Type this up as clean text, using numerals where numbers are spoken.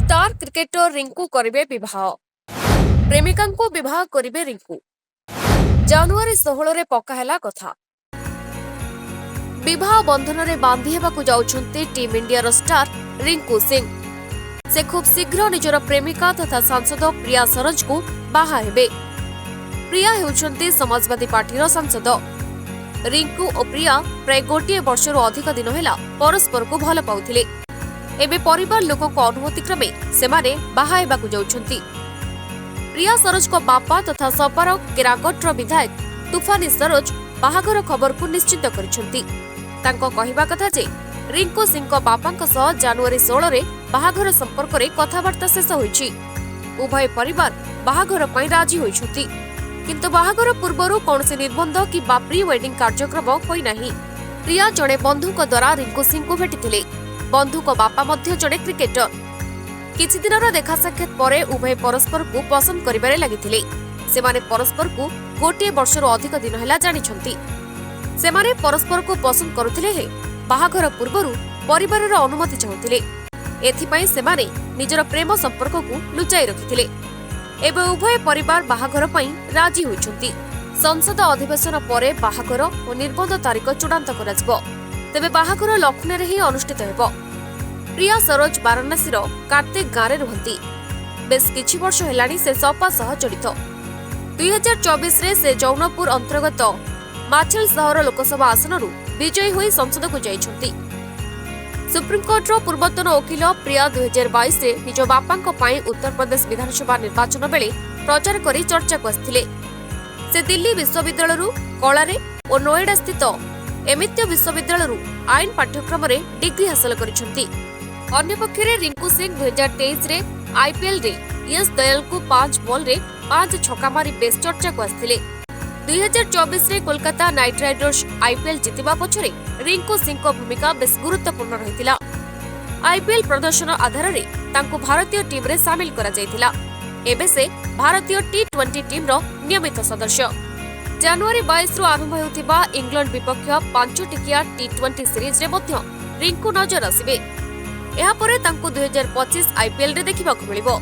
Star cricketer Rinku करिवे विवाह प्रेमिका विवाह करिवे रिंकू जनवरी 16 रे पकाहेला कथा विवाह बंधन रे बांधी हेबाकु जाउछन्ते team India star Rinku Singh से खूब शीघ्र निजर प्रेमिका तथा सांसद प्रिया सरोज को बाहा हेबे। प्रिया हेउछन्ते समाजवादी पार्टी सांसद। रिंकू और प्रिया प्राय गोटे वर्षर अधिक दिन हेला परस्पर को भल पाउथिले। एबे परिवार लोकों अनुमति क्रमे सेमाने बाहा हेबाकु जाउछन्ती। प्रिया सरोज को बापा तथा सपार केरागट्र विधायक तूफानी सरोज बाहाघर खबर को निश्चित करिसंती। तांको कहिबा कथा जे रिंकू सिंह को बापांक सह जनवरी 16 रे बाहाघर संपर्क रे कथावार्ता शेष होईछि। उभय परिवार बाहाघर पई राजी होईछंती, किंतु बाहाघर पूर्वरु कोनसे निर्बंध कि प्री वेडिंग कार्यक्रम होई नाही। प्रिया जणे बंधुक द्वारा रिंकू सिंह को भेटिथिले। बंधुक बापा मध्य जणे क्रिकेटर। किछि दिनर देखा साक्षात परे उभय परस्पर को पसंद करिबारे लागिथिले। सेमाने परस्पर को गोटे वर्षर अधिक दिन हेला जानिछंती। सेमाने परस्पर को पसंद करुथिले हे बाहाघर पूर्वरु परिवारर अनुमति चाहुथिले। एथिपई सेमाने निजर प्रेम संपर्क को लुचाई रखिथिले। एबे उभय परिवार बाहाघर पई राजी होइछंती। संसद अधिवेशन परे बाहाघर और निर्बंध तारीख चूड़ांत कराजिबो। तेबे बाहाघर लखनऊ रे ही अनुष्ठित हेबो। प्रिया सरोज वाराणसीर कार्तिक गाँव रुहंती। बेस किछि वर्ष हेलानी से सपा सह जड़ित। 2024 रे से जौनपुर अंतर्गत माछिल सहर लोकसभा आसनरु विजयी होई संसद को जाइछंती। सुप्रीमकोर्ट रो पूर्वतन वकील प्रिया 2022 रे निज बापांक पई उत्तर प्रदेश विधानसभा निर्वाचन बेले प्रचार करी चर्चा को आस्थिले। से दिल्ली विश्वविद्यालय कला रे और नोएडा स्थित एमित्य विश्वविद्यालय आईन पाठ्यक्रम रे डिग्री हासिल करिसंती। अन्य पक्षरे रिंकू सिंह 2023 रे आईपीएल रे यश दयाल को 5 बॉल रे 5 छक्का मारी बेस चर्चा को आस्थिले। 2024 रे कोलकाता नाइट राइडर्स आईपीएल जितिबा पछरे रिंकू सिंह को भूमिका बेस गुरुत्वपूर्ण रहितिला। आईपीएल प्रदर्शन आधार रे तांको भारतीय टीम रे शामिल करा जायतिला। एबे से भारतीय टी20 टीम रो नियमित सदस्य। जनवरी 22 रु आरंभ हेउथिबा इंग्लैंड विपक्ष 5 टिकिया टी20 सीरीज रे मध्य रिंकू नजर आसिबे। एहा परे तांको 2025 आईपीएल रे देखिबाकू मिलिबो।